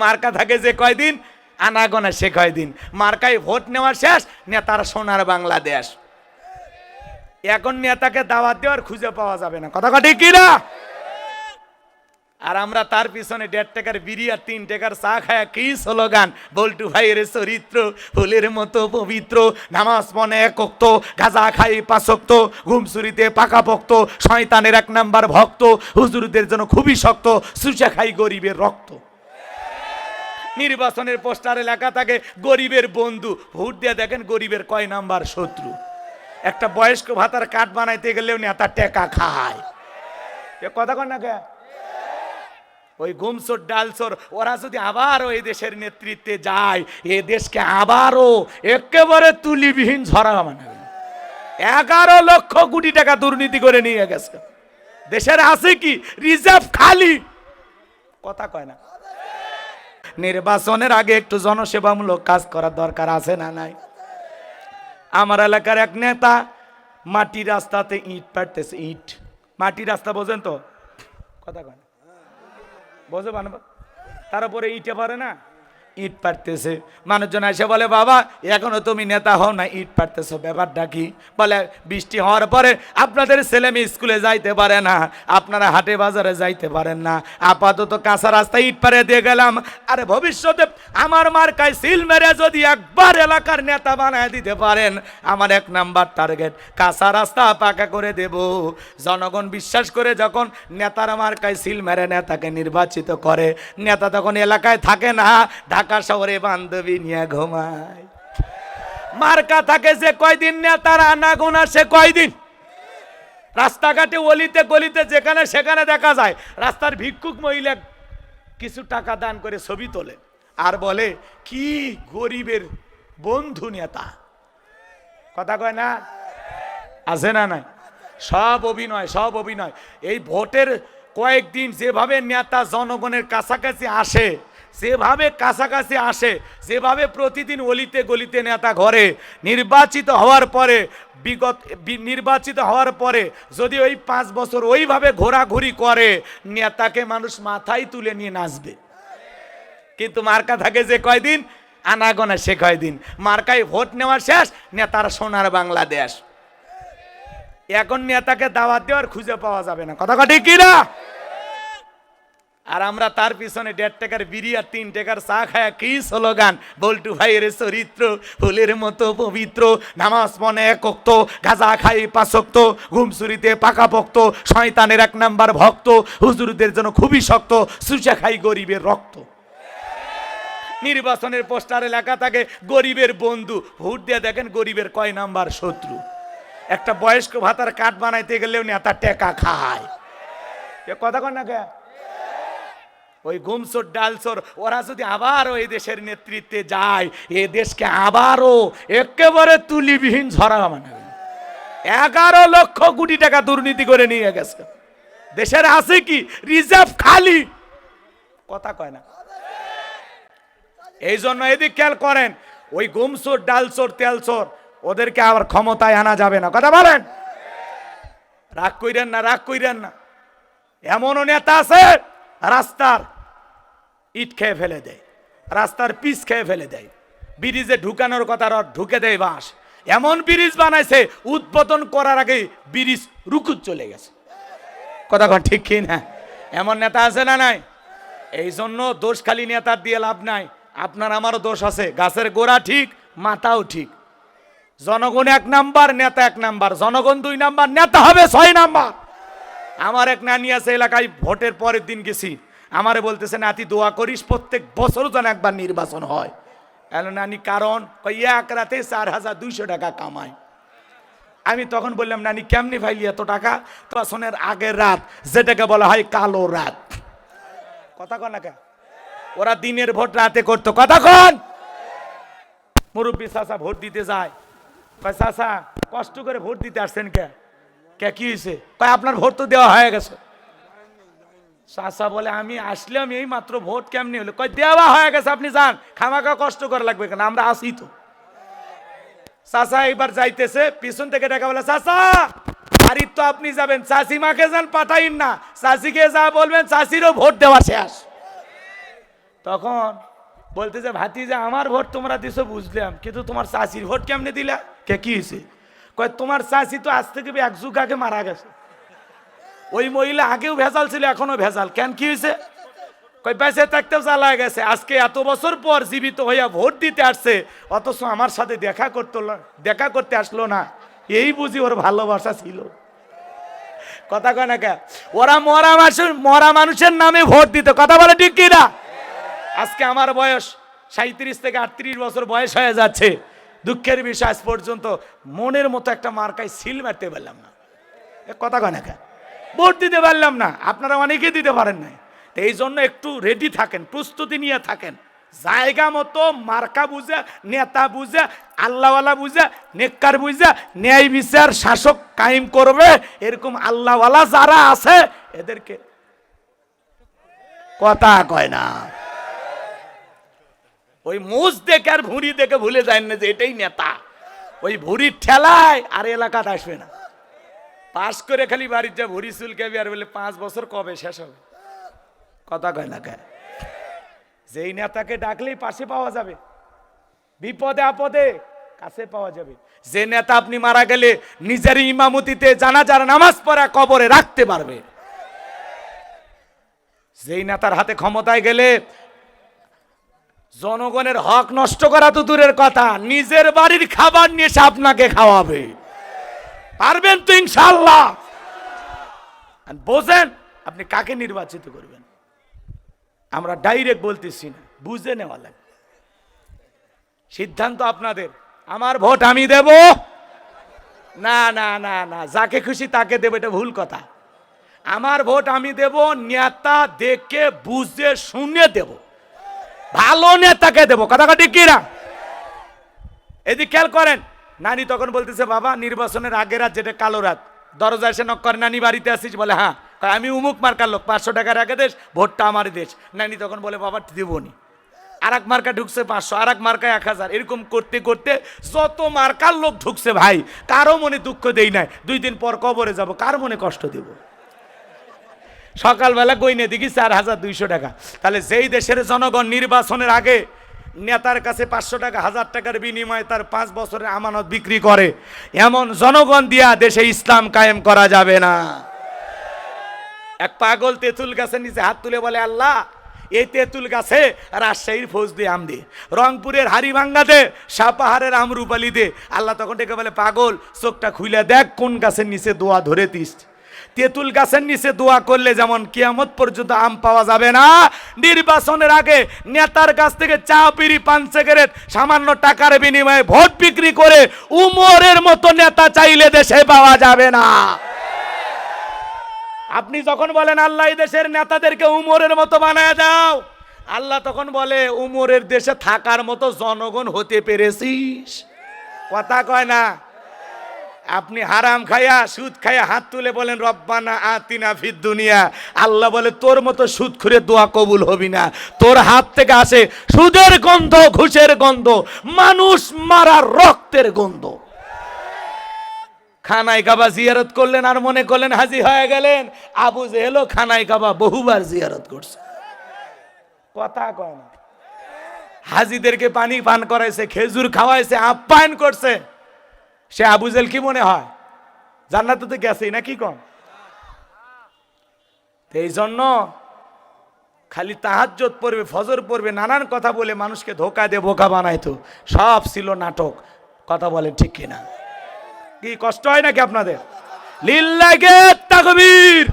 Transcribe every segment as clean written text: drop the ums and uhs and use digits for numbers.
মার্কা থাকে যে কয়দিন, আনাগোনা সে কয়দিন। মার্কায় ভোট নেওয়া শেষ, নেতার সোনার বাংলাদেশ। এখন নেতাকে দাওয়াত দেওয়ার খুঁজে পাওয়া যাবে না, কথা ঠিক কি না? আর আমরা তার পিছনে 1.5 টাকার বিড়ি আর 3 টাকার চা খায় কি স্লোগান, বল্টু ভাইয়ের চরিত্র ফুলের মতো পবিত্র, নামাজ পড়ে 1 ওয়াক্ত, গাঁজা খাই 5 ওয়াক্ত, ঘুমচুরিতে পাকাপোক্ত, শয়তানের 1 নাম্বার ভক্ত, হুজুরদের জন্য খুবই শক্ত, সুচা খাই গরিবের রক্ত। নির্বাচনের পোস্টারে লেখা থাকে গরিবের বন্ধু, ভোট দিয়ে দেখেন গরিবের কয় নাম্বার শত্রু। একটা বয়স্ক ভাতার কার্ড বানাইতে গেলেও নেতা টাকা খায়, এ কথা কন না কে? ওই গুমচোর ডালচোর ওরা যদি আবারও এই দেশের নেতৃত্বে যায়, এ দেশকে আবারও একেবারে তুলিবিহীন ঝরা বানাবে। 11 লক্ষ কোটি টাকা দুর্নীতি করে নিয়ে গেছে। দেশের আছে কি? রিজার্ভ খালি, কথা কয় না। নির্বাচনের আগে একটু জনসেবামূলক কাজ করার দরকার আছে না নাই? আমার এলাকার এক নেতা মাটি রাস্তাতে ইট পাড়তেছে, ইট মাটি রাস্তা বোঝেন তো, কথা কয় না, বোঝে বানাবো, তার উপরে ইটে পারে না, ইট পাড়তেছে। মানুষজন এসে বলে বাবা এখনো তুমি নেতা হও না, ইট পাড়তেছো, ব্যাপারটা কি? বলে বৃষ্টি হওয়ার পরে আপনাদের ছেলে মেয়ে স্কুলে যাইতে পারে না, আপনারা হাটে বাজারে যাইতে পারেন না, আপাতত কাঁচা রাস্তায় ইট পাড়ে দিয়ে গেলাম। আরে ভবিষ্যতে আমার মার্কায় সিল মেরে যদি একবার এলাকার নেতা বানায় দিতে পারেন, আমার 1 নাম্বার টার্গেট কাঁচা রাস্তা পাকা করে দেব। জনগণ বিশ্বাস করে যখন নেতার মার্কায় সিল মেরে নেতাকে নির্বাচিত করে, নেতা তখন এলাকায় থাকে না, ঢাকা শহরে বান্ধবী নিয়ে ঘুমায়। মার্কা থাকে যে কয়দিন, নেতার আনাগোনা সে কয়দিন। রাস্তাঘাটে অলিতে গলিতে যেখানে সেখানে দেখা যায় রাস্তার ভিক্ষুক মহিলা কিছু টাকা দান করে ছবি তোলে আর বলে কি গরিবের বন্ধু নেতা, কথা কয় না? আছে না নাই? সব অভিনয়, সব অভিনয়। এই ভোটের কয়েকদিন যেভাবে নেতা জনগণের কাছাকাছি আসে, যেভাবে কাছাকাছি আসে, যেভাবে প্রতিদিন অলিতে গলিতে নেতা ঘরে নির্বাচিত হওয়ার পরে, নির্বাচিত হওয়ার পরে যদি ওই 5 বছর ওইভাবে ঘোরাঘুরি করে, নেতাকে মানুষ মাথায় তুলে নিয়ে নাচবে। কিন্তু মার্কা থাকে যে কয়দিন, আনাগোনা সে কয়দিন। মার্কায় ভোট নেওয়া শেষ, নেতার সোনার বাংলাদেশ। এখন নেতাকে দাওয়াত দেওয়ার খুঁজে পাওয়া যাবে না, কথা ঠিক কি না? আর আমরা তার পিছনে 1.5 টাকার বিড়ি আর 3 টাকার চা খায় কি স্লোগান, বল্টু ভাইয়ের চরিত্র ফুলের মতো পবিত্র, নামাজ পড়ে 1 ওয়াক্ত, গাঁজা খাই 5 ওয়াক্ত, ঘুমচুরিতে পাকাপোক্ত, শয়তানের 1 নাম্বার ভক্ত, হুজুরদের জন্য খুবই শক্ত, সুচা খাই গরিবের রক্ত। নির্বাচনের পোস্টারে লেখা থাকে গরিবের বন্ধু, ভোট দিয়ে দেখেন গরিবের কয় নাম্বার শত্রু। একটা বয়স্ক ভাতার কার্ড বানাইতে গেলেও নেতা টাকা খায়, এ কথা কন না কে? ওই গুমচোর ডালচোর ওরা যদি আবারও এই দেশের নেতৃত্বে যায়, এ দেশকে আবারও একেবারে তুলিবিহীন ঝরা বানাবে। 11 লক্ষ কোটি টাকা দুর্নীতি করে নিয়ে গেছে। দেশের আছে কি? রিজার্ভ খালি, কথা কয় না। এই জন্য এদিক খেয়াল করেন, ওই গুমচোর ডালচোর তেলচোর ওদেরকে আবার ক্ষমতায় আনা যাবে না, কথা বলেন। রাগ কইরেন না, রাগ কইরেন না। এমনও নেতা আছে রাস্তার ইট খেয়ে ফেলে দেয়, রাস্তার পিচ খেয়ে ফেলে দেয়, ব্রিজে ঢুকানোর কথা ঢুকে দেয় বাঁশ। এমন ব্রিজ বানাইছে উদ্বোধন করার আগে ব্রিজ রুকুত চলে গেছে, কথা কন ঠিক কি না? এমন নেতা আছে না নাই? এই জন্য দোষ খালি নেতার দিয়ে লাভ নাই, আপনার আমারও দোষ আছে। গাছের গোড়া ঠিক, মাথাও ঠিক। জনগণ 1 নাম্বার, নেতা 1 নাম্বার। জনগণ 2 নাম্বার, নেতা হবে 6 নাম্বার। আমার এক নানি আছে এলাকায়, ভোটের পরের দিন গেছি, আমারে বলতেছে নাতি দোয়া করিস প্রত্যেক বছর যেন একবার নির্বাচন হয়। এলো নানি কারণ? এক রাতে 4200 টাকা কামায়। আমি তখন বললাম নানি কেমনি ভাইলি এত টাকা? নির্বাচনের আগের রাত, যেটাকে বলা হয় কালো রাত, কথা কন না কে? ওরা দিনের ভোট রাতে করতো, কথা কন। মুরব্বী চাচা ভোট দিতে যায়, কয় চাচা কষ্ট করে ভোট দিতে আসছেন কে? কে কি হয়েছে? কয় আপনার ভোট তো দেওয়া হয়ে গেছে। চাচা বলে আমি আসলাম এই মাত্র, ভোট কেমনি হলো? কয় দেওয়া হয়ে গেছে, আপনি যান, খামাখা কষ্ট করা লাগবে কেন, আমরা আসি তো। চাচা এবার যাইতেছে, পিছন থেকে ডাকা বলে চাচা বাড়ির তো আপনি যাবেন, চাচিমাকে যান পাঠাইন না, চাচিকে যা বলবেন চাচিরও ভোট দেওয়া শেষ। তখন বলতেছে ভাতিজা আমার ভোট তোমরা দিছো বুঝলাম, কিন্তু তোমার চাষির ভোট কেমনে দিলা? কে কি হয়েছে? কয় তোমার চাষি তো আজ থেকে 1 যুগ আগে মারা গেছে। ওই মহিলা আগেও ভেজাল ছিল, এখনো ভেজাল। কেন কি হয়েছে? কই বেঁচে থাকতেও জ্বালা গেছে, আজকে এত বছর পর জীবিত হইয়া ভোট দিতে আসছে, অথচ আমার সাথে দেখা করতে আসলো না। এই বুঝি ওর ভালোবাসা ছিল। কথা কয় না কে? ওরা মরা মানুষের নামে ভোট দিত। কথা বলে ঠিক কি না? আজকে আমার বয়স 37 থেকে 38 বছর বয়স হয়ে যাচ্ছে। দুঃখের বিষয় আজ পর্যন্ত মনের মতো একটা মার্কায় সিল মারতে পারলাম না। কথা কয় না কে? ভোট দিতে পারলাম না। আপনারা অনেকে দিতে পারেন নাই। এই জন্য একটু রেডি থাকেন, প্রস্তুতি নিয়ে থাকেন। জায়গা মতো মার্কা বুঝা, নেতা বুঝা, আল্লাহওয়ালা বুঝা, নেককার বুঝা, ন্যায় বিচার শাসক কায়েম করবে এরকম আল্লাহওয়ালা যারা আছে এদেরকে কথা কয় না। ওই মুজ দেখে আর ভুঁড়ি দেখে ভুলে যায় না যে এটাই নেতা। ওই ভুঁড়ির ঠেলায় আর এলাকাতে আসবে না। পাস করে খালি বাড়ির যা ভুঁড়ি চুলকাবি আর বলে 5 বছর কবে শেষ হবে। কথা কয় না কে? যেই নেতাকে ডাকলেই পাশে পাওয়া যাবে, বিপদে আপদে কাছে পাওয়া যাবে। যে নেতা আপনি মারা গেলে নিজের ইমামতিতে জানাজার নামাজ পড়া কবরে রাখতে পারবে। যেই নেতার হাতে ক্ষমতায় গেলে জনগণের হক নষ্ট করা তো দূরের কথা, নিজের বাড়ির খাবার নিয়ে এসে আপনাকে খাওয়াবে। পারবেন তো ইনশাআল্লাহ? বোঝেন আপনি কাকে নির্বাচিত করবেন। আমরা ডাইরেক্ট বলতেছি না, বুঝে নেওয়া লাগে। সিদ্ধান্ত আপনাদের। আমার ভোট আমি দেব না, না না না, যাকে খুশি তাকে দেব, এটা ভুল কথা। আমার ভোট আমি দেব, নেতা দেখে বুঝে শুনে দেব, ভালো নেতাকে দেব। কথা ঠিক কি না? এদিকে খেয়াল করেন। নানি তখন বলতেছে বাবা নির্বাচনের আগের রাত, যেটা কালো রাত, দরজা এসে নক করে, নানি বাড়িতে আসিস? বলে হ্যাঁ। আমি উমুক মার্কার লোক, 500 টাকা রেখে দেশ, ভোটটা আমার দেশ। নানি তখন বলে বাবা দিবনি। আর এক মার্কা ঢুকছে 500, আর এক মার্কায় 1000, এরকম করতে করতে যত মার্কার লোক ঢুকছে ভাই, কারো মনে দুঃখ দেই নাই। 2 দিন পর কবরে যাব, কার মনে কষ্ট দেব? সকালবেলা গইনে দেখি 4200 টাকা। তাহলে যেই দেশের জনগণ নির্বাচনের আগে নেতার কাছে 500 টাকা 1000 টাকার বিনিময়ে তার 5 বছরের আমানত বিক্রি করে, এমন জনগণ দিয়া দেশে ইসলাম কায়েম করা যাবে না। এক পাগল তেঁতুল গাছের নিচে হাত তুলে বলে আল্লাহ এই তেঁতুল গাছে রাজশাহীর ফৌজদি আম দে, রংপুরের হাড়িভাঙ্গাতে সাপাহারের আমরুপালি দে। আল্লাহ তখন ডেকে বলে পাগল চোখটা খুলে দেখ কোন গাছের নিচে দোয়া ধরেতিস। তেঁতুল গাছের নিচে দোয়া করলে যেমন কিয়ামত পর্যন্ত আম পাওয়া যাবে না, নির্বাচনের আগে নেতার কাছ থেকে চা বিড়ি পান সিগারেট সামান্য টাকার বিনিময়ে ভোট বিক্রি করে উমরের মতো নেতা চাইলে দেশে পাওয়া যাবে না। আপনি যখন বলেন আল্লাহ এই দেশের নেতাদেরকে উমরের মতো বানায় দাও, আল্লাহ তখন বলে উমরের দেশে থাকার মতো জনগণ হতে পেরেছিস? কথা কয় না? আপনি হারাম খায়া সুদ খায়া হাত তুলে বলেন রব্বানা আতিনা ফিদ দুনিয়া, আল্লাহ বলে তোর মতো সুদ খুরে দোয়া কবুল হবি না। তোর হাত থেকে আসে সুদের গন্ধ, ঘুষের গন্ধ, মানুষ মারার রক্তের গন্ধ। খানায় কাবা জিয়ারত করলেন আর মনে করলেন হাজি হয়ে গেলেন। আবু জেহেলও খানায় কাবা বহুবার জিয়ারত করছে। কথা কয় না? হাজিদেরকে পানি পান করাইছে, খেজুর খাওয়াইছে, আপ্যায়ন করছে। সে আবু জেহেল কি মনে হয় জান্নাতে তো গেছেই নাকি কম? এই জন্য খালি তাহাজ্জুদ পড়বে, ফজর পড়বে, নানান কথা বলে মানুষকে ধোকা দিয়ে বোকা বানাইতো। সব ছিল নাটক। কথা বলেন ঠিক কিনা? কি কষ্ট হয় নাকি আপনাদের? লিল্লাহি তাকবীর।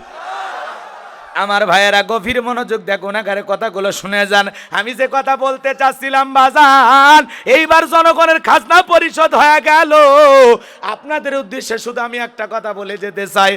আমার ভাইয়েরা গভীর মনোযোগ দিয়ে গুনাহগারের কথাগুলো শুনে যান। আমি যে কথা বলতে চাচ্ছিলাম বাজান, এইবার জনগণের খাজনা পরিশোধ হয়ে গেল। আপনাদের উদ্দেশ্যে শুধু আমি একটা কথা বলে যেতে চাই,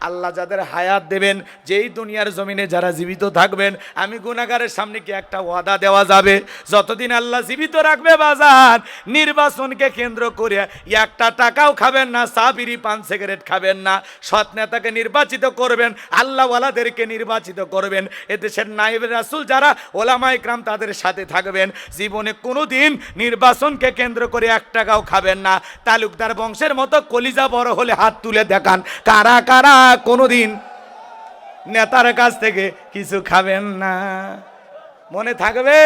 আল্লাহ যাদের হায়াত দেবেন, যেই দুনিয়ার জমিনে যারা জীবিত থাকবেন, আমি গুনাহগারের সামনে কি একটা ওয়াদা দেওয়া যাবে? যতদিন আল্লাহ জীবিত রাখবে বাজান, নির্বাচনকে কেন্দ্র করে একটা টাকাও খাবেন না, চা বিড়ি পান সিগারেট খাবেন না। সৎ নেতাকে নির্বাচিত করবেন, আল্লাহওয়ালাদেরকে নির্বাচিত করবেন। এদেশের নায়েব রাসূল যারা ওলামা ইকরাম তাদের সাথে থাকবেন। জীবনে কোনোদিন নির্বাচনকে কেন্দ্র করে 1 টাকাও খাবেন না। তালুকদার বংশের মতো কলিজা বড় হলে হাত তুলে দেখান, কারা কারা কোনোদিন নেতার কাছ থেকে কিছু খাবেন না। মনে থাকবে?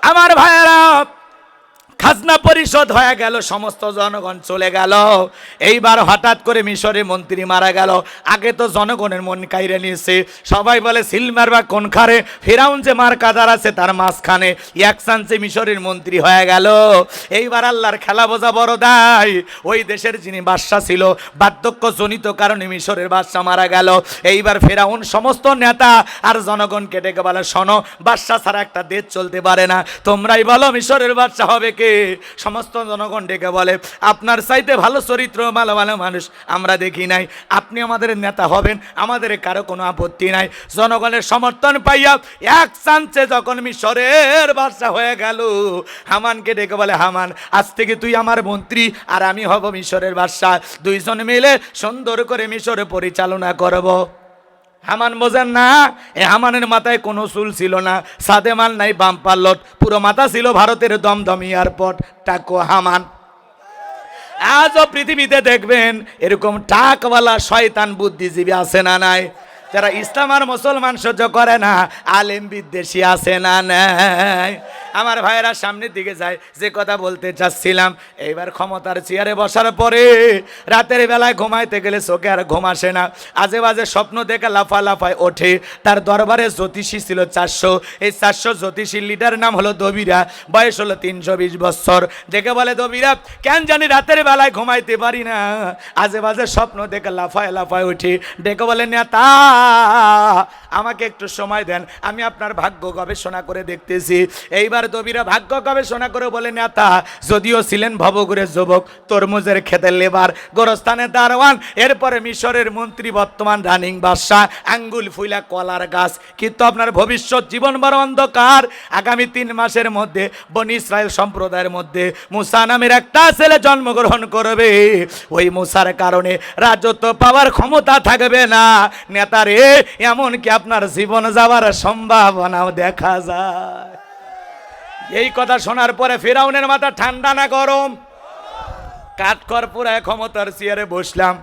আমার ভাইয়েরা, খাজনা পরিশোধ হয়ে গেল, সমস্ত জনগণ চলে গেল। এইবার হঠাৎ করে মিশরের মন্ত্রী মারা গেল। আগে তো জনগণের মন কাইরে নিয়েছে, সবাই বলে সিলমার বা কোন খারে, ফেরাউন যে মার কাদার আছে তার মাঝখানে এক চান্সে মিশরের মন্ত্রী হয়ে গেল। এইবার আল্লাহর খেলা বোঝা বড় দায়। ওই দেশের যিনি বাদশা ছিল, বার্ধক্য জনিত কারণে মিশরের বাদশা মারা গেল। এইবার ফেরাউন সমস্ত নেতা আর জনগণকে ডেকে বলে, শোনো, বাদশা ছাড়া একটা দেশ চলতে পারে না, তোমরাই বলো মিশরের বাদশা হবে কে? সমস্ত জনগণ ডেকে বলে, আপনার চাইতে ভালো চরিত্র, ভালো ভালো মানুষ আমরা দেখি নাই, আপনি আমাদের নেতা হবেন, আমাদের কারো কোনো আপত্তি নাই। জনগণের সমর্থন পাইয়া এক চান্সে যখন মিশরের বাদশা হয়ে গেল, হামানকে ডেকে বলে, হামান, আজ থেকে তুই আমার মন্ত্রী আর আমি হব মিশরের বাদশা, দুইজন মিলে সুন্দর করে মিশরে পরিচালনা করব। হামান বোঝেন না, এ হামানের মাথায় কোনো চুল ছিল না, সাদে মাল নাই, বাম পাল্লট, পুরো মাথা ছিল ভারতের দমদম এয়ারপোর্ট, টাকো হামান। আজও পৃথিবীতে দেখবেন এরকম টাকওয়ালা শয়তান বুদ্ধিজীবী আছে না নাই? যারা ইসলাম আর মুসলমান সহ্য করে না, আলেম বিদ্বেষী আছে না নাই? আমার ভাইয়েরা সামনের দিকে যায়, যে কথা বলতে চাচ্ছিলাম, এইবার ক্ষমতার চেয়ারে বসার পরে রাতের বেলায় ঘুমাইতে গেলে চোখে আর ঘুম আসে না, আজে বাজে স্বপ্ন দেখে লাফায় ওঠে। তার দরবারে জ্যোতিষী ছিল 400, এই 400 জ্যোতিষীর লিডার নাম হলো দবিরা, বয়স হলো 320 বছর। দেখে বলে, দবিরা, কেন জানি রাতের বেলায় ঘুমাইতে পারি না, আজে বাজে স্বপ্ন দেখে লাফায় ওঠে। ডেকে বলে, নেতা, আমাকে একটু সময় দেন, আমি আপনার ভাগ্য গবেষণা করে দেখতেছি। এইবার দবিরা ভাগ্য গবেষণা করে বলে, নেতা, যদিও ছিলেন ভবঘুরের যুবক, তরমুজের খেতে লেবার, গোরস্থানে দারওয়ান, এরপরে মিশরের মন্ত্রী, বর্তমান রানিং বাদশা, আঙ্গুল ফুইলা কলার গাছ, কিন্তু আপনার ভবিষ্যৎ জীবন বড় অন্ধকার। আগামী 3 মাসের মধ্যে বনি ইসরায়েল সম্প্রদায়ের মধ্যে মুসা নামের একটা ছেলে জন্মগ্রহণ করবে, ওই মুসার কারণে রাজত্ব পাওয়ার ক্ষমতা থাকবে না। নেতারে, এমনকি আপনার জীবন যাওয়ার সম্ভাবনাও দেখা যায়। এই কথা শোনার পরে ফেরাউনের মাথা ঠান্ডা না গরম? কাঠখড় পুরায় ক্ষমতার চেয়ারে বসলাম,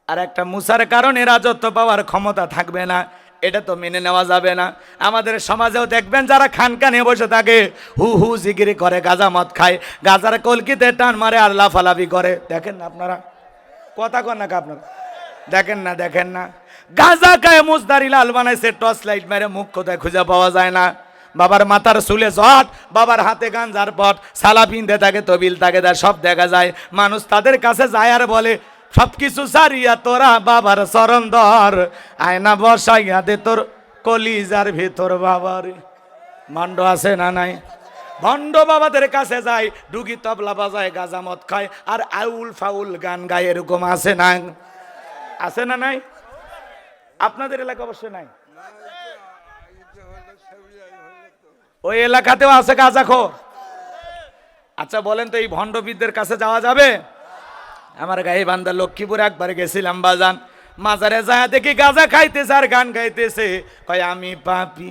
আর একটা মুসার কারণে রাজত্ব পাওয়ার ক্ষমতা থাকবে না, এটা তো মেনে নেওয়া যাবে না। আমাদের সমাজেও দেখবেন যারা খানকানে বসে থাকে, হু জিগিরি করে, গাঁজা মদ খায়, গাঁজার কলকিতে টান মারে আর লাফালাফি করে। দেখেন না আপনারা? কথা কন না আপনারা? দেখেন না গাঁজা খায় মুজদারি লাল বানাইছে, টর্চ লাইট মেরে, মুখ কোথায় খুঁজে পাওয়া যায় না। বাবার মাথার চুলে জট, বাবার হাতে গাঞ্জার পট, সালা পিনতে থাকে, তবিল থাকে, সব দেখা যায়। মানুষ তাদের কাছে যায় আর বলে, সবকিছু সারিয়া তোরা বাবার চরণ ধর, আয়না বসাইয়া দে তোর কলিজার ভিতর বাবার। ভণ্ড আছে না নাই? ভণ্ড বাবাদের কাছে যায়, ডুগি তবলা বাজায়, গাঁজা মদ খায় আর আউল ফাউল গান গায়, এরকম আছে না? আছে না নাই? আপনাদের এলাকা অবশ্য নাই, ওই এলাকাতেও আছে গাঁজাখোর। আচ্ছা বলেন তো, এই ভণ্ডবিদদের কাছে যাওয়া যাবে? আমার গাইবান্ধা লক্ষ্মীপুর একবার গেছিলাম বাজান, মাজারে যায় দেখি গাঁজা খাইতেছে আর গান গাইতেছে, কয় আমি পাপী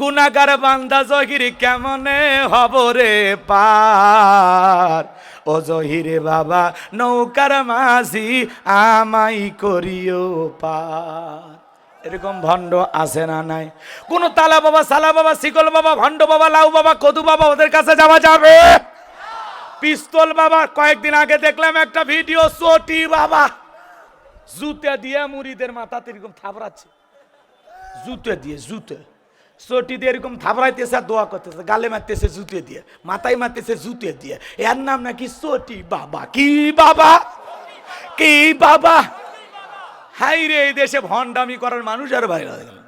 গুনাহগার বান্দা জহির কেমনে হব রে পার, ও জহিরে বাবা নৌকার মাঝি আমাই করিও পার। এরকম ভণ্ড আছে না নাই? কোন তালা বাবা, সালা বাবা, শিকল বাবা, ভণ্ড বাবা, লাউ বাবা, কদু বাবা, ওদের কাছে যাওয়া যাবে? পিস্তল বাবা, কয়েকদিন আগে দেখলাম একটা ভিডিও, চটি বাবা জুতে দিয়ে মুড়িদের মাথাতে এরকম থাবড়াচ্ছে, জুতে চটি দিয়ে এরকম থাবড়াইতেছে আর দোয়া করতেছে, গালে মারতেছে জুতে দিয়ে, মাথায় মারতেছে জুতে দিয়ে। এর নাম নাকি চটি বাবা। কি বাবা? হাই রে, এই দেশে ভণ্ডামি করার মানুষ আর বাইরে গেল।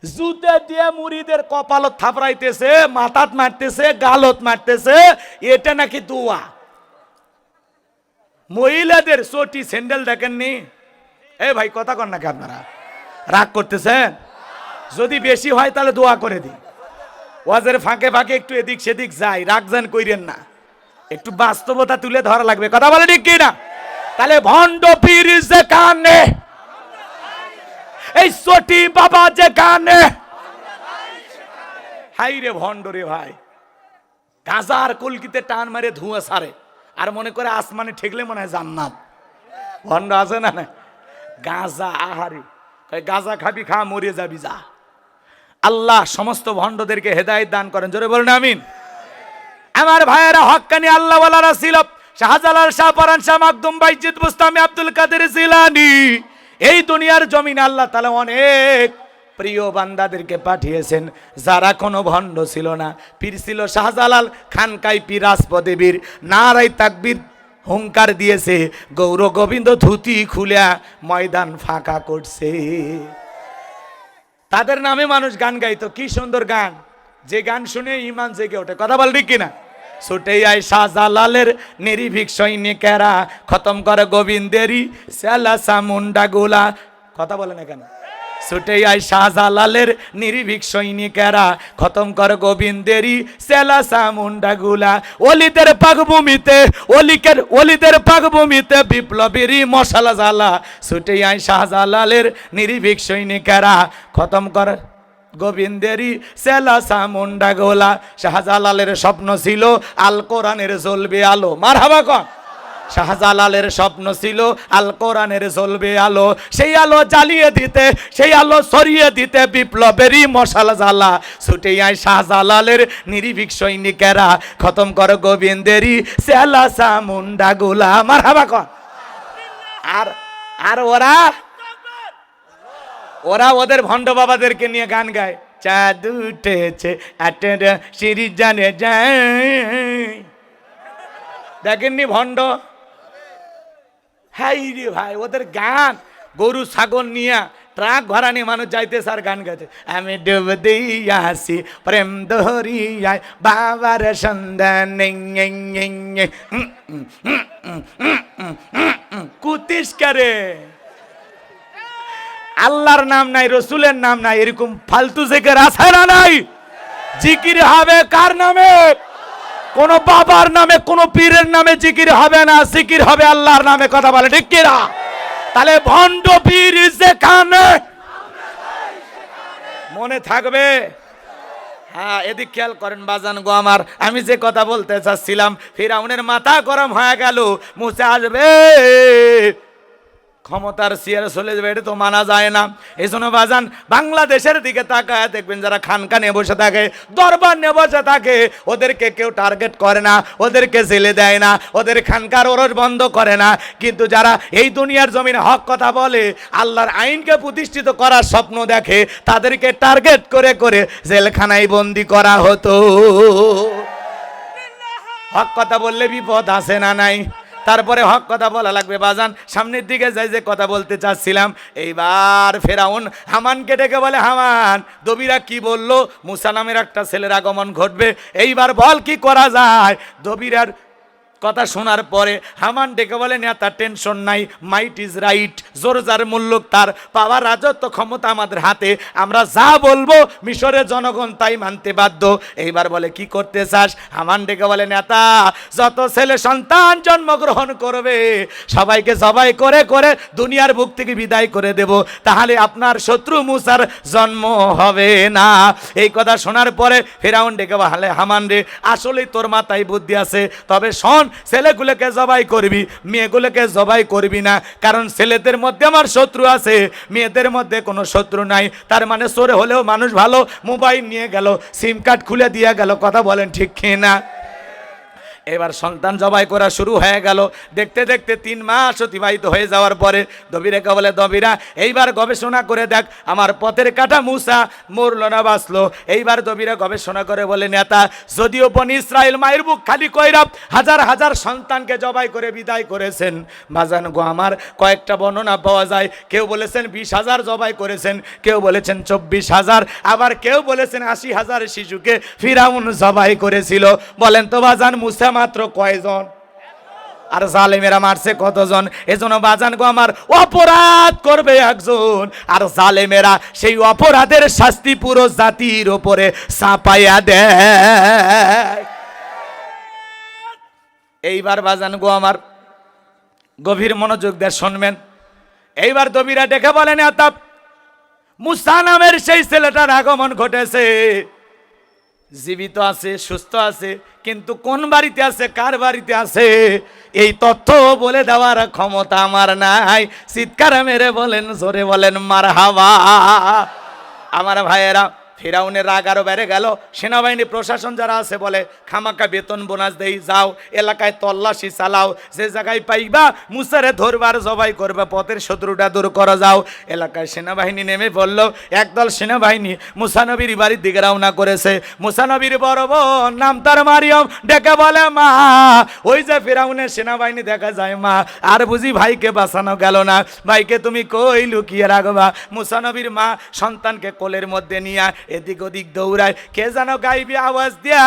জুতে দিয়ে মুড়িদের কপালত থাপড়াইতেছে, মাথাত মারতেছে, গালত মারতেছে, এটা নাকি দোয়া। মহিলাদের চটি স্যান্ডেল দেখেননি? এ ভাই কথা কন নাকি আপনারা? রাগ করতেছেন? যদি বেশি হয় তাহলে দোয়া করে দিই। ওয়াজের ফাঁকে একটু এদিক সেদিক যাই, রাগজান কইরেন না, একটু বাস্তবতা তুলে ধরা লাগবে। কথা বলে ঠিক কি না? তাহলে ভণ্ড পীর যে কানে, এই চটি বাবা যে কানে, হাই রে ভণ্ড রে ভাই, গাজার কলকিতে টান মারে ধোঁয়া ছাড়ে আর মনে করে আসমানে ঠেকলে মনে হয় জান্নাত। ভণ্ড আছে না? গাঁজা আহারে, গাঁজা খাবি, খা, মরে যাবি যা। আল্লাহ সমস্ত ভণ্ডদেরকে হেদায়েত দান করেন, জোরে বলুন আমিন। আমার ভাইয়েরা, হক্কানি আল্লাহ ওয়ালারা ছিল শাহজালাল, শাহ পরান, শাহ মাকদুম, বাইজিদ বুস্তামি, আব্দুল কাদের জিলানী। এই দুনিয়ার জমিনে আল্লাহ তাআলা অনেক প্রিয় বান্দাদেরকে পাঠিয়েছেন যারা কোনো ভণ্ড ছিল না। পীর ছিল শাহজালাল, খানকাই পীর রাজপদেবীর নারাই তাকবীর হুঙ্কার দিয়েছে, গৌর গোবিন্দ ধুতি খুলিয়া ময়দান ফাঁকা করছে। তাদের নামে মানুষ গান গাইতো, কি সুন্দর গান, যে গান শুনে ইমান জেগে ওঠে। কথা বল ঠিক কিনা? ছুটে আয় শাহজালালের নির্ভীক সৈনিকেরা, খতম করে গোবিন্দেরই সেলা সামুন্ডা গোলা। কথা বলে না কেন? ছুটে আয় শাহজালালের নির্ভীক সৈনিকেরা, খতম কর গোবিন্দেরই সেলা সামুন্ডা গুলা। অলিদের পাকভূমিতে, অলিদের পাকভূমিতে বিপ্লবীরই মশালা জ্বালা। ছুটে আয় শাহজালালের নির্ভীক সৈনিকেরা, খতম কর গোবিন্দেরই সেলা সামুন্ডা গোলা। শাহজালালের স্বপ্ন ছিল আল কোরআনের জ্বলবে আলো। মারহাবা কন। শাহজালালের স্বপ্ন ছিল আল কোরআনের জ্বলবে আলো, সেই আলো জ্বালিয়ে দিতে, সেই আলো ছড়িয়ে দিতে বিপ্লবেরই মশাল জ্বালা। ছুটে আয় শাহজালালের নির্ভীক সৈনিকেরা, খতম কর গোবিন্দেরই সেলা সামুন্ডা গোলা। মারহাবা কন। আর ওরা ওদের ভণ্ড বাবাদেরকে নিয়ে গান গায়, চাঁদ উঠেছে আটের সিঁড়ি জানে যায়। দেখেননি ভণ্ড? হাই রে ভাই, ওদের গান, গরু ছাগল নিয়ে ট্রাক ভরা নিয়ে মানুষ যাইতেছে আর গান গাইতে, আমি ডুব দিয়া আসি প্রেম দরিয়ায় বাবার সন্ধান। কুতিস করে আল্লাহর নাম নাই, রসুলের নাম নাই, এরকম ফালতু জিকির আছে না নাই? জিকির হবে কার নামে? কোন বাবার নামে, কোন পীরের নামে জিকির হবে না, জিকির হবে আল্লাহর নামে। কথা বলে ঠিক কিনা? তাহলে ভণ্ড পীর যেখানে, মনে থাকবে। হ্যাঁ, এদিক খেয়াল করেন বাজান গো আমার, আমি যে কথা বলতে চাচ্ছিলাম, ফিরাউনের মাথা গরম হয়ে গেল, মুসা আসবে, ক্ষমতার চেয়ারে চলে যাবে, এটা তো মানা যায় না। এই জন্য বাজান বাংলাদেশের দিকে তাকায় দেখবেন, যারা খানকা নিয়ে বসে থাকে, দরবার নিয়ে বসে থাকে, ওদেরকে কেউ টার্গেট করে না, ওদেরকে জেলে দেয় না, ওদের খানকার ওরস বন্ধ করে না। কিন্তু যারা এই দুনিয়ার জমিনে হক কথা বলে, আল্লাহর আইনকে প্রতিষ্ঠিত করার স্বপ্ন দেখে, তাদেরকে টার্গেট করে করে জেলখানায় বন্দি করা হতো। হক কথা বললে বিপদ আছে না নাই? তারপরে হক কথা বলা লাগবে বাজান। সামনের দিকে যাই, যে কথা বলতে চাচ্ছিলাম, এইবার ফেরাউন হামানকে ডেকে বলে, হামান, দবিরা কি বললো? মুসা নামের একটা ছেলের আগমন ঘটবে, এইবার বল কি করা যায়? দবিরার কথা শোনার পরে হামান ডেকে বলে, নেতা টেনশন নাই, মাইট ইজ রাইট, জোর যার মুল্লুক তার, পাওয়ার রাজত্ব ক্ষমতা আমাদের হাতে, আমরা যা বলবো মিশরের জনগণ তাই মানতে বাধ্য। এইবার বলে, কি করতে চাস? হামান ডেকে বলে, নেতা, যত ছেলে সন্তান জন্মগ্রহণ করবে সবাইকে জবাই করে করে দুনিয়ার বুক থেকে বিদায় করে দেব, তাহলে আপনার শত্রু মুসার জন্ম হবে না। এই কথা শোনার পরে ফেরাউন ডেকে বলে, হামান রে, আসলেই তোর মাথায় বুদ্ধি আছে, তবে শোন, ছেলেগুলোকে জবাই করবি, মেয়েগুলোকে জবাই করবি না, কারণ ছেলেদের মধ্যে আমার শত্রু আছে, মেয়েদের মধ্যে কোনো শত্রু নাই। তার মানে চোরে হলেও মানুষ ভালো, মোবাইল নিয়ে গেল, সিম কার্ড খুলে দিয়ে গেল। কথা বলেন ঠিক কিনা? এবার সন্তান জবাই করা শুরু হয়ে গেল। দেখতে দেখতে 3 মাস অতিবাহিত হয়ে যাওয়ার পরে দবিরাকে বলে, দবিরা, এইবার গবেষণা করে দেখ, আমার পথের কাটা মুসা মরল না বাঁচলো। এইবার দবিরা গবেষণা করে বলে, নেতা, যদিও বনি ইসরায়েল মায়ের বুক খালি কইরা হাজার হাজার সন্তানকে জবাই করে বিদায় করেছেন, বাজান গো আমার কয়েকটা বর্ণনা পাওয়া যায়। কেউ বলেছেন 20,000 জবাই করেছেন, কেউ বলেছেন 24,000, আবার কেউ বলেছেন 80,000 শিশুকে ফিরাউন জবাই করেছিল। বলেন তো বাজান, মুসা মাত্র কয়জন? আর জালেমেরা মারছে কতজন? এজন্য বাজান গো আমার, অপরাধ করবে একজন, আর জালেমেরা সেই অপরাধের শাস্তি পুরো জাতির উপরে চাপাইয়া দেয়। এইবার বাজান গো আমার, গভীর মনোযোগ দিয়ে শুনবেন। এইবার দবিরা ডেকে বলেন, নেতা, মুসা নামের সেই ছেলেটার আগমন ঘটেছে, জীবিত আছে, সুস্থ আছে, কিন্তু কোন বাড়িতে আছে, কার বাড়িতে আছে, এই তথ্য বলে দেওয়ার ক্ষমতা আমার নাই। চিৎকার মেরে বলেন, জোরে বলেন মারহাবা। আমার ভাইয়েরা, ফিরাউনের রাগ আরো বেড়ে গেল। সেনাবাহিনী প্রশাসন যারা আছে বলে, খামাকা বেতন বোনাস দেই, যাও এলাকায় তল্লাশি চালাও, যে জায়গায় পাইবা মুসারে ধরবার, জবাই করবে, পথের শত্রুটা দূর করা, যাও। এলাকায় সেনাবাহিনী নেমে পড়ল। একদল সেনাবাহিনী মুসানবীর বাড়ির দিকে রওনা করেছে। মুসানবীর বড় বোন, নাম তার মারিয়ম, ডেকে বলে, মা, ওই যে ফিরাউনের সেনাবাহিনী দেখা যায়, মা, আর বুঝি ভাইকে বাঁচানো গেল না, ভাইকে তুমি কই লুকিয়ে রাখবা। মুসানবীর মা সন্তানকে কোলের মধ্যে নিয়ে এদিক ওদিক দৌড়ায়। কে যেন গাইবি আওয়াজ দিয়া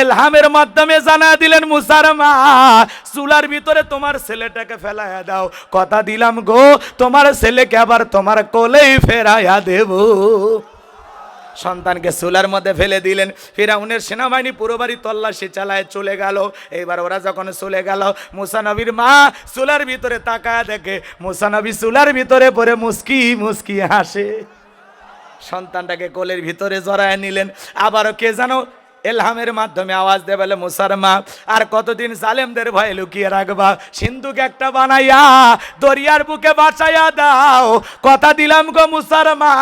এলহামের মাধ্যমে জানা দিলেন, মুসার মা, চুলার ভিতরে তোমার ছেলেটাকে ফেলাইয়া দাও, কথা দিলাম গো, তোমার ছেলেকে আবার তোমার কোলেই ফেরাইয়া দেব। সন্তানকে চুলার মধ্যে ফেলে দিলেন। ফিরাউনের সেনাবাহিনী পুরো বাড়ি তল্লাশি চালায় চলে গেল। এইবার ওরা যখন চলে গেল, মুসা নবীর মা চুলার ভিতরে তাকায় দেখে মুসা নবী চুলার ভিতরে পড়ে মুস্কি মুস্কি হাসে। সন্তানটাকে কোলের ভিতরে জড়ায় নিলেন। আবারও কে জানো এলহামের মাধ্যমে আওয়াজ দেবে, বলে, মুসার মা, আর কতদিন জালেমদের ভয়ে লুকিয়ে রাখবা, সিন্ধুক একটা বানাইয়া দরিয়ার বুকে বাঁচাইয়া দাও, কথা দিলাম গো মুসার মা,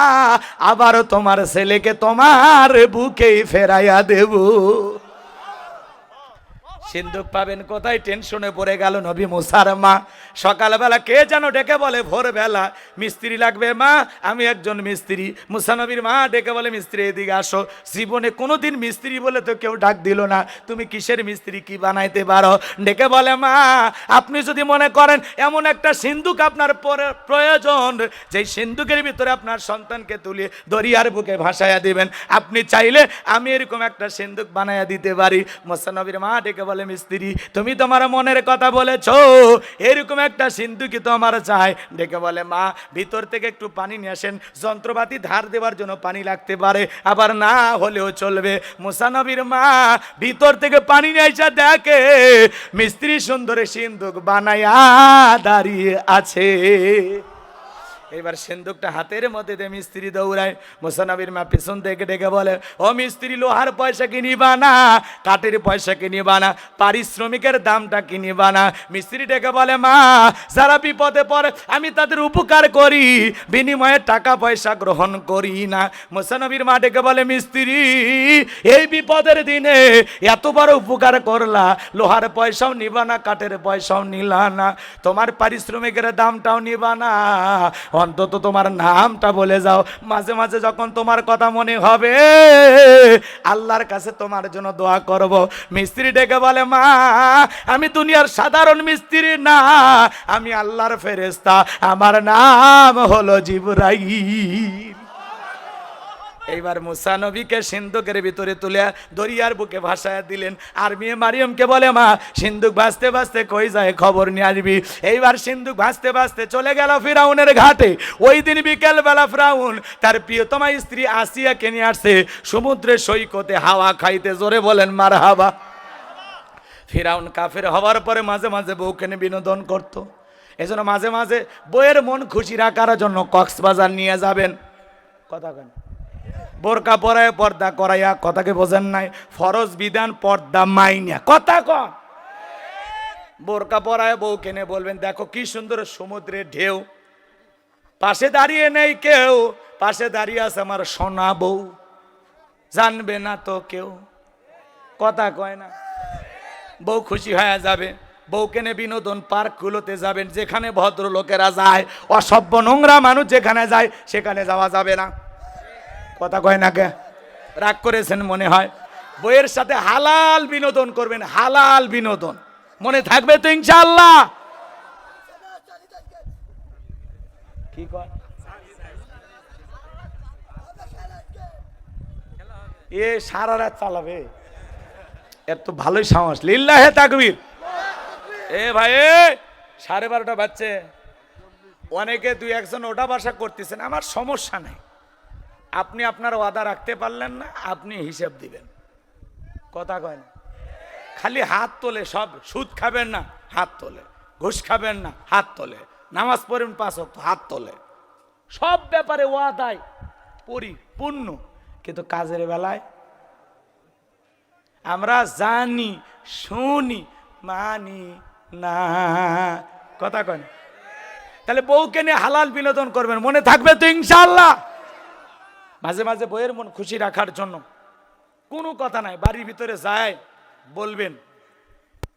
আবারও তোমার ছেলেকে তোমার বুকেই ফেরাইয়া দেব। সিন্ধুক পাবেন কোথায়, টেনশনে পড়ে গেল নবী মুসার মা। সকালবেলা কে যেন ডেকে বলে, ভোরবেলা মিস্ত্রি লাগবে মা, আমি একজন মিস্ত্রি। মুসা নবীর মা ডেকে বলে, মিস্ত্রি এদিকে আসো। জীবনে কোনোদিন মিস্ত্রি বলে তো কেউ ডাক দিল না, তুমি কিসের মিস্ত্রি, কি বানাইতে পারো? ডেকে বলে, মা, আপনি যদি মনে করেন এমন একটা সিন্ধুক আপনার প্রয়োজন, যেই সিন্ধুকের ভিতরে আপনার সন্তানকে তুলে দরিয়ার বুকে ভাসাইয়া দিবেন, আপনি চাইলে আমি এরকম একটা সিন্ধুক বানাইয়া দিতে পারি। মুসা নবীর মা ডেকে বলে, মিস্ত্রি, তুমি তোমার মনের কথা বলেছ, এরকম একটা সিন্ধুকি তো আমার চাই। ডেকে বলে, মা, ভিতর থেকে একটু পানি নিয়ে আসেন, যন্ত্রপাতি ধার দেওয়ার জন্য পানি লাগতে পারে, আবার না হলেও চলবে। মুসা নবীর মা ভিতর থেকে পানি নিয়ে এসে দেখে মিস্ত্রি সুন্দর সিন্ধুক বানাইয়া দাঁড়িয়ে আছে। এবার সিন্ধুকটা হাতের মধ্যে দিয়ে মিস্ত্রি দৌড়ায়। মুসা নবীর মা পিছন থেকে ডেকে বলে, ও মিস্ত্রি, লোহার পয়সা কিনিবা না, কাঠের পয়সা কিনিবা না, পারিশ্রমিকের দামটা কিনিবা না। মিস্ত্রি ডেকে বলে, মা, যারা বিপদে পড়ে আমি তাদের উপকার করি, বিনিময়ে টাকা পয়সা গ্রহণ করি না। মুসা নবীর মা ডেকে বলে, মিস্ত্রি, এই বিপদের দিনে এত বড় উপকার করলা, লোহার পয়সাও নিবা না, কাঠের পয়সাও নিলা না, তোমার পারিশ্রমিকের দামটাও নিবা না, অন্তত তোমার নামটা বলে যাও। মাঝে মাঝে যখন তোমার কথা মনে হবে আল্লাহর কাছে তোমার জন্য দোয়া করব। মিস্ত্রি ডেকে বলে, মা, আমি দুনিয়ার সাধারণ মিস্ত্রি না, আমি আল্লাহর ফেরেশতা, আমার নাম হলো জিবরাইল। এইবার মুসা নবীকে সিন্ধুকের ভিতরে তুলে দরিয়ার বুকে ভাসায় দিলেন। আর মেয়ে মারিয়মকে বলে, মা, সিন্ধুক ভাসতে ভাসতে কই যায় খবর নিয়ে আসবি। এইবার সিন্ধুক ভাসতে ভাসতে চলে গেল ফিরাউনের ঘাটে। ওই দিন বিকেল বেলা ফিরাউন তার প্রিয়তমা স্ত্রী আসিয়াকে নিয়ে আসছে সমুদ্রের সৈকতে হাওয়া খাইতে। জোরে বলেন মারহাবা। ফিরাউন কাফের হওয়ার পরে মাঝে মাঝে বউকে নিয়ে বিনোদন করত। এজন্য মাঝে মাঝে বউয়ের মন খুশি রাখার জন্য কক্সবাজার নিয়ে যাবেন। কথা কেন? বোরকা পরায় পর্দা করাইয়া, কথাকে বোঝেন নাই, ফরজ বিধান পর্দা মাইনা, কথা কন। বোরকা পরায় বউ কেনে বলবেন, দেখো কি সুন্দর সমুদ্রের ঢেউ, পাশে দাঁড়িয়ে নেই কেউ, পাশে দাঁড়িয়ে আছে আমার সোনা বউ, জানবে না তো কেউ, কথা কয় না। বউ খুশি হয়ে যাবে। বউ কেনে বিনোদন পার্কগুলোতে যাবেন, যেখানে ভদ্রলোকেরা যায়, অসভ্য নোংরা মানুষ যেখানে যায় সেখানে যাওয়া যাবে না, কথা কয় না কে? রাগ করেছেন মনে হয়। বইয়ের সাথে হালাল বিনোদন করবেন, হালাল বিনোদন, মনে থাকবে তো ইনশাআল্লাহ। কি কয়? এ সারা রাত চালাবে, এর তো ভালোই সাহস। লিল্লাহে তাকবীর। এ ভাই, 12:30 বাজছে, অনেকে দুই একজন ওটা বাসা করতেছেন, আমার সমস্যা নাই, আপনি আপনার ওয়াদা রাখতে পারলেন না, আপনি হিসাব দিবেন, কথা কয় না। খালি হাত তোলে সব, সুদ খাবেন না হাত তোলে, ঘুষ খাবেন না হাত তোলে, নামাজ পড়েন 5 ওয়াক্ত হাত তোলে, সব ব্যাপারে ওয়াদায় পরিপূর্ণ, কিন্তু কাজের বেলায় আমরা জানি শুনি মানি না, কথা কন। তাহলে বউকে নিয়ে হালাল বিনোদন করবেন, মনে থাকবে তো ইনশাআল্লাহ। মাঝে মাঝে বউয়ের মন খুশি রাখার জন্য কোনো কথা নাই, বাড়ির ভিতরে যায় বলবেন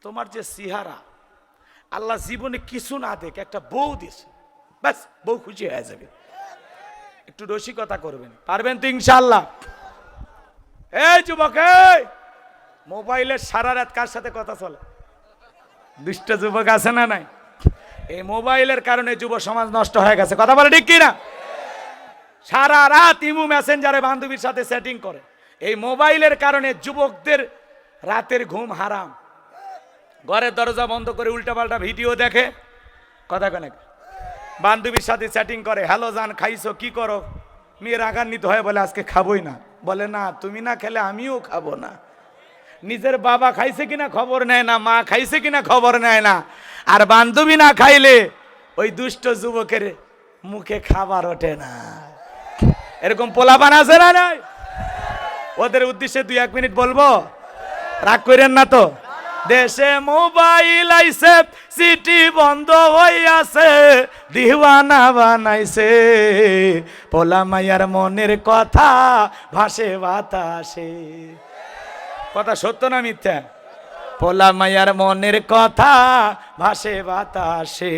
তোমার যে চেহারা আল্লাহ জীবনে কিছু না দেখ একটা বউ দিছে, ব্যাস বউ খুশি হয়ে যাবে। একটু রসিকতা করবেন, পারবেন তো ইনশাআল্লাহ। এই যুবক, মোবাইলে সারা রাত কার সাথে কথা চলে? দুষ্ট যুবক আছে না নাই? এই মোবাইলের কারণে যুব সমাজ নষ্ট হয়ে গেছে, কথা বলে ঠিক কিনা? সারা রাত ইমু মেসেঞ্জারে বান্ধবীর সাথে সেটিং করে। এই মোবাইলের কারণে যুবকদের রাতের ঘুম হারাম, ঘরের দরজা বন্ধ করে উল্টাপাল্টা ভিডিও দেখে, কথা কনে বান্ধবীর সাথে সেটিং করে। হ্যালো জান খাইছো, কি করো? মেয়ের রাগান্বিত হয়ে বলে আজকে খাবোই না, বলে না তুমি না খেলে আমিও খাবো না। নিজের বাবা খাইছে কিনা খবর নেয় না, মা খাইছে কিনা খবর নেয় না, আর বান্ধবী না খাইলে ওই দুষ্ট যুবকের মুখে খাবার ওঠে না। এরকম পোলাপান আছে না নাই? ওদের উদ্দেশ্যে 2-1 মিনিট বলবো, রাগ করেন না তো। দেশে মোবাইল আইছে, সিটি বন্ধ হইয়াছে, দিওয়ানা বানাইছে, পোলা মাইয়ার মনের কথা ভাসে বাতাসে। কথা সত্য না মিথ্যা? পোলা মাইয়ার মনের কথা ভাসে বাতাসে,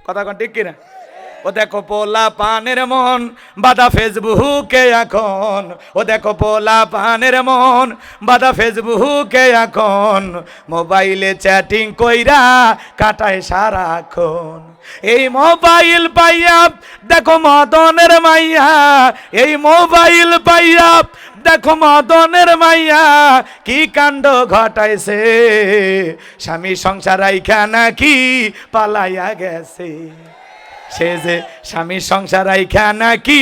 কথা কোন ঠিক কিনা? ও দেখো পোলা পানের মন বাদা ফেসবুকে এখন, ও দেখো পোলা পানের মন বাদা ফেসবুকে এখন, মোবাইলে চ্যাটিং কইরা কাটায় সারাক্ষণ। এই মোবাইল পাইয়া দেখো মদনের মাইয়া, এই মোবাইল পাইয়া দেখো মদনের মাইয়া কি কাণ্ড ঘটাইছে, স্বামী সংসার রাইখা নাকি পালাইয়া গেছে, সে যে স্বামী সংসার রাইখা নাকি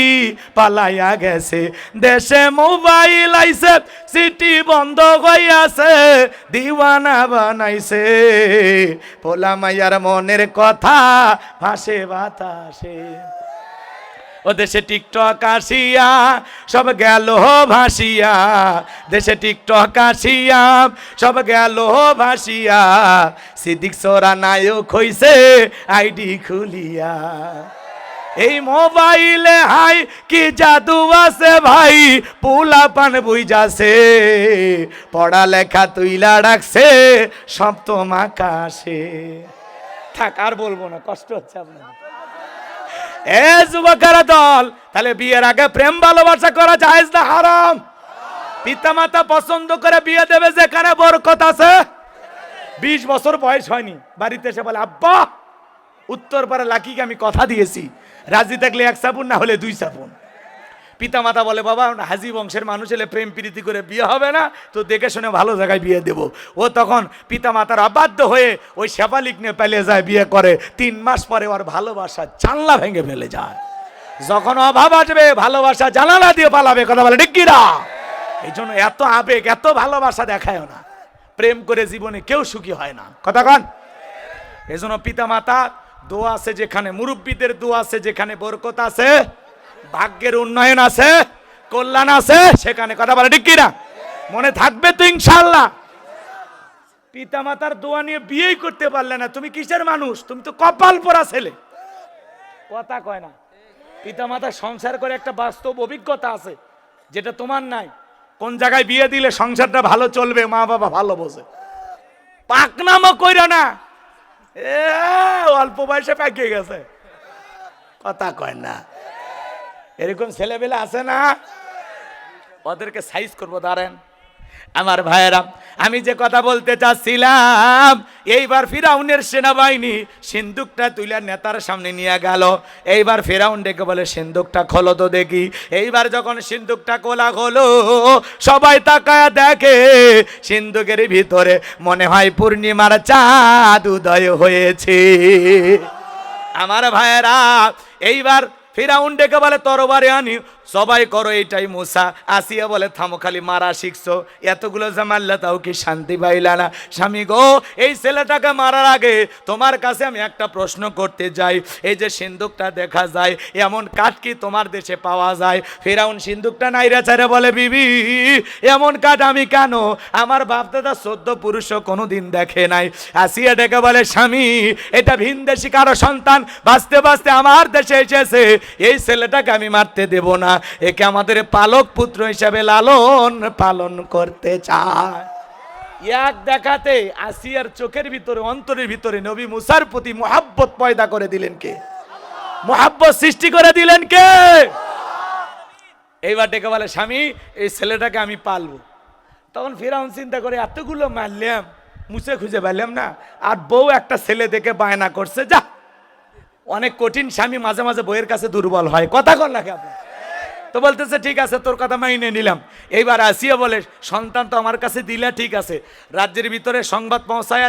পালাইয়া গেছে। দেশে মোবাইল আইছে, সিটি বন্ধ হইয়াছে, দিওয়ানা বানাইছে, পোলা মাইয়ার মনের কথা ভাসে বাতাসে। ও দেশে টিকটক আসিয়া সব গেল ভাসিয়া, দেশে টিকটক আসিয়া সব গেল ভাসিয়া, সিদ্দিক সোরা নায়ক হইছে আইডি খুলিয়া। এই মোবাইলে হাই কি জাদু আছে ভাই, পোলা পান বুঝাছে, পড়ালেখা তুইলা রাখছে সপ্তম আকাশে। থাক আর বলবো না, কষ্ট হচ্ছে আপনার। এ যুবকেরা দল, তাহলে বিয়ের আগে প্রেম ভালোবাসা করা জায়েজ না হারাম? পিতা মাতা পছন্দ করে বিয়ে দেবে যেখানে বরকত আছে। 20 বছর বয়স হয়নি, বাড়িতে এসে বলে আব্বা উত্তর পাড়া লাকিকে আমি কথা দিয়েছি, রাজি থাকলে 1 সাপুন না হলে 2 সাপুন। পিতা মাতা বলে বাবা হাজি বংশের মানুষ এলে প্রেম প্রীতি করে বিয়ে হবে না, তো দেখে শুনে ভালো জায়গায় বিয়ে দেব। ও তখন পিতা মাতার অবাধ্য হয়ে ওই শেফালিক নিয়ে পালিয়ে যায়, বিয়ে করে। 3 মাস পরে ওর ভালোবাসা জানলা ভেঙে ফেলে যায়। যখন অভাব আসবে ভালোবাসা জানালা দিয়ে পালাবে, কথা বলে ঠিক কিনা? এই জন্য এত আবেগ এত ভালোবাসা দেখায় না, প্রেম করে জীবনে কেউ সুখী হয় না, কথা কন। এই জন্য পিতা মাতা দোয়া আছে যেখানে, মুরব্বীদের দোয়া আছে যেখানে, বরকত আছে, ভাগ্যের উন্নয়ন আছে, কল্যাণ আছে সেখানে, কথা বলে ঠিক কিনা? মনে থাকবে তো ইনশাআল্লাহ। পিতা মাতার দোয়া নিয়ে বিয়েই করতে পারলে না, তুমি কিসের মানুষ? তুমি তো কপাল পোড়া ছেলে, কথা কয় না। পিতা মাতা সংসার করে একটা বাস্তব অভিজ্ঞতা আছে যেটা তোমার নাই। কোন জায়গায় বিয়ে দিলে সংসারটা ভালো চলবে মা বাবা ভালো বোঝে। পাকনামো কইরা না, অল্প বয়সে পাকিয়ে গেছে, কথা কয় না। এরকম ছেলেবেলা আছে না, ওদেরকে সাইজ করবো। দাঁড়ান আমার ভাইয়েরা, আমি যে কথা বলতে চাচ্ছিলাম, এইবার ফিরাউনের সেনাবাহিনী সিন্দুকটা তুলে নেতার সামনে নিয়ে গেল। এইবার ফিরাউন ডেকে বলে সিন্দুকটা খোলো তো দেখি। এইবার যখন সিন্দুকটা খোলা হলো, সবাই তাকায়া দেখে সিন্দুকের ভিতরে মনে হয় পূর্ণিমার চাঁদ উদয় হয়েছে। আমার ভাইয়েরা, এইবার ফিরাউন ডেকে বলে তরবারি আনি, সবাই করো এটাই মুসা। আসিয়া বলে থামো, খালি মারা শিখছো, এতগুলো যে মারলে তাও কি শান্তি পাইলা না? স্বামী গো, এই ছেলেটাকে মারার আগে তোমার কাছে আমি একটা প্রশ্ন করতে যাই, এই যে সিন্দুকটা দেখা যায়, এমন কাঠ কি তোমার দেশে পাওয়া যায়? ফিরাউন সিন্দুকটা নাইরা চাইরা বলে বিবি, এমন কাঠ আমি কেন, আমার বাপ দাদা 14 পুরুষও কোনোদিন দেখে নাই। আসিয়া ডেকে বলে স্বামী, এটা ভিনদেশী কারো সন্তান, বাঁচতে বাঁচতে আমার দেশে এসেছে, এই ছেলেটাকে আমি মারতে দেব না, একে আমাদের পালক পুত্র হিসাবে লালন পালন করতে চায়। এক দেখাতে আসিয়ার চোখের ভিতরে, অন্তরের ভিতরে নবী মুসার প্রতি মুহাব্বত পয়দা করে দিলেন কে? মুহাব্বত সৃষ্টি করে দিলেন কে? এইবার ডেকে বলে স্বামী, এই ছেলেটাকে আমি পালবো। তখন ফিরাউন চিন্তা করে, এতগুলো মারলাম, মুছে খুঁজে পেলাম না, আর বউ একটা ছেলে দেখে বায়না করছে, যা, অনেক কঠিন স্বামী মাঝে মাঝে বইয়ের কাছে দুর্বল হয়, কথা কর লাগে আপনি। তো বলতেছে ঠিক আছে, তোর কথা মাইনে নিলাম। এইবার আসিয়া বলে সন্তান তো আমার কাছে দিলে ঠিক আছে, রাজ্যের ভিতরে সংবাদ পৌঁছায়